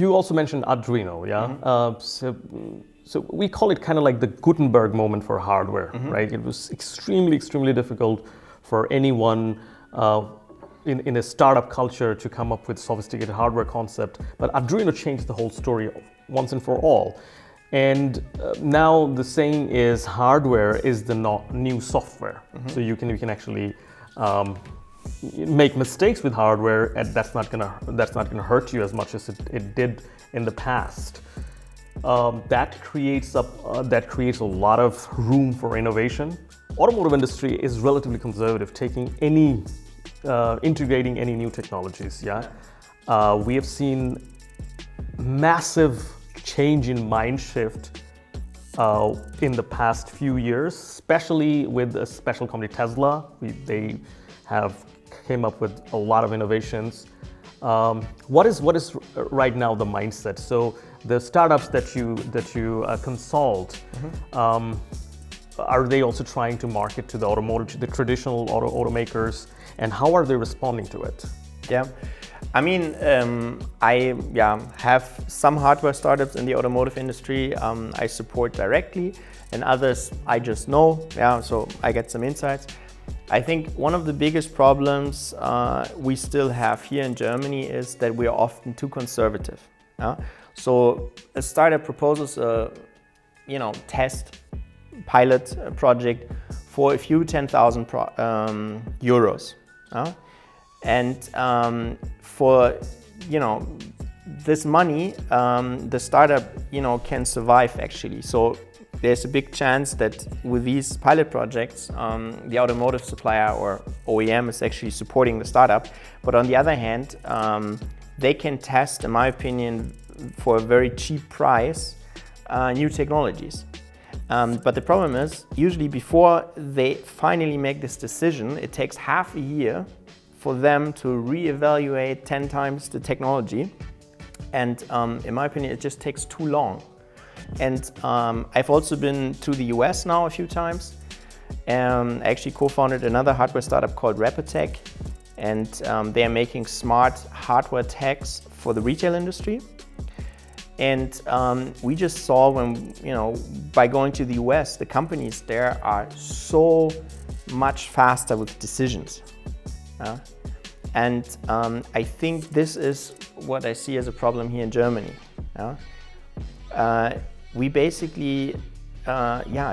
You also mentioned Arduino, yeah? So we call it kind of like the Gutenberg moment for hardware, right? It was extremely difficult for anyone in a startup culture to come up with sophisticated hardware concept, but Arduino changed the whole story once and for all. And now the saying is hardware is the new software. So you can actually make mistakes with hardware, and that's not gonna hurt you as much as it did in the past. That creates a lot of room for innovation. Automotive industry is relatively conservative, integrating any new technologies. Yeah, we have seen massive change in mind shift in the past few years, especially with a special company Tesla. They have came up with a lot of innovations. What is right now the mindset? So the startups that you consult, are they also trying to market to the automotive, to the traditional automakers, and how are they responding to it? Yeah, I mean, I have some hardware startups in the automotive industry I support directly, and others I just know. Yeah, so I get some insights. I think one of the biggest problems we still have here in Germany is that we are often too conservative. Yeah? So a startup proposes a test pilot project for a few 10,000 euros. And for this money, the startup can survive actually. So there's a big chance that with these pilot projects, the automotive supplier or OEM is actually supporting the startup. But on the other hand, they can test, in my opinion, for a very cheap price, new technologies. But the problem is, usually before they finally make this decision, it takes half a year for them to reevaluate 10 times the technology. And in my opinion, it just takes too long. And I've also been to the US now a few times. I actually co-founded another hardware startup called Rapidtech, and they are making smart hardware tags for the retail industry. And we just saw by going to the US, the companies there are so much faster with decisions. And I think this is what I see as a problem here in Germany. We basically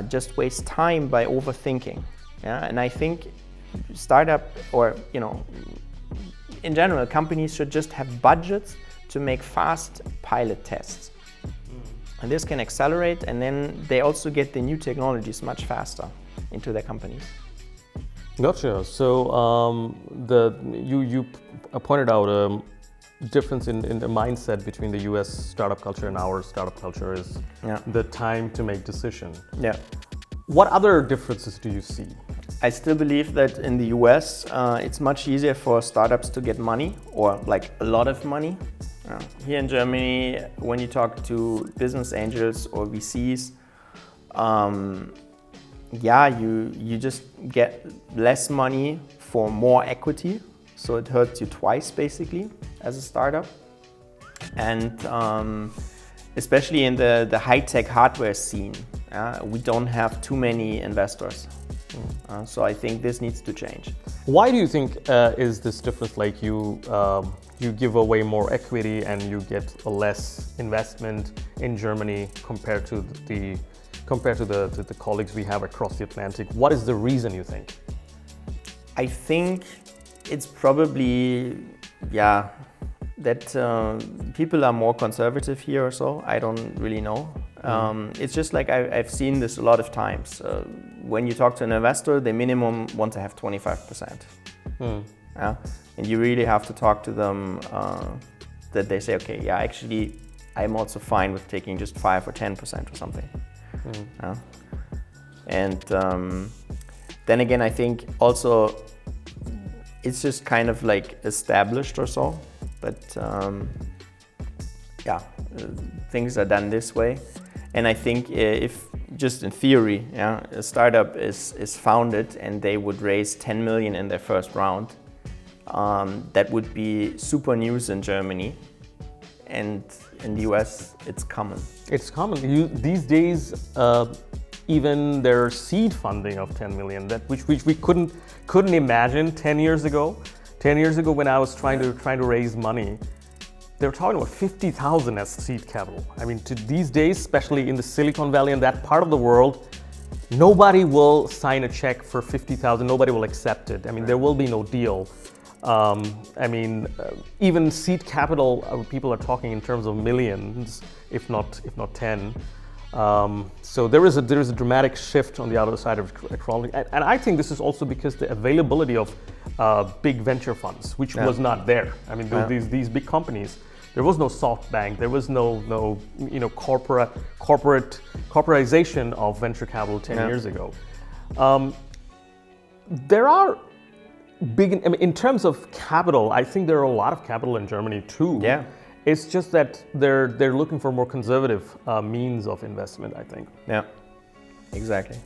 just waste time by overthinking. And I think startup or in general, companies should just have budgets to make fast pilot tests. And this can accelerate, and then they also get the new technologies much faster into their companies. Gotcha. So you pointed out a difference in the mindset between the US startup culture and our startup culture is the time to make decision. Yeah. What other differences do you see? I still believe that in the US, it's much easier for startups to get money, or like a lot of money. Here in Germany, when you talk to business angels or VCs, you just get less money for more equity. So it hurts you twice basically as a startup. And especially in the high-tech hardware scene, we don't have too many investors. So I think this needs to change. Why do you think is this difference? Like you give away more equity and you get less investment in Germany compared to the colleagues we have across the Atlantic. What is the reason, you think? I think it's probably that people are more conservative here or so. I don't really know. It's just like I've seen this a lot of times. When you talk to an investor, they minimum want to have 25%. And you really have to talk to them that they say, okay, actually, I'm also fine with taking just 5 or 10% or something. And then again, I think also it's just kind of like established or so, but things are done this way. And I think if just in theory, a startup is founded and they would raise 10 million in their first round, that would be super news in Germany. and in the US, it's common. It's common. These days, even their seed funding of 10 million, which we couldn't imagine 10 years ago. 10 years ago, when I was trying to raise money, they were talking about 50,000 as seed capital. I mean, these days, especially in the Silicon Valley and that part of the world, nobody will sign a check for 50,000. Nobody will accept it. I mean, there will be no deal. Even seed capital, people are talking in terms of millions, if not 10. So there is a dramatic shift on the other side of equality, and I think this is also because the availability of big venture funds, which was not there. I mean, these big companies, there was no SoftBank, there was no corporatization of venture capital 10 years ago. There are big, in terms of capital, I think there are a lot of capital in Germany too. Yeah. It's just that they're looking for more conservative means of investment, I think. Yeah, exactly.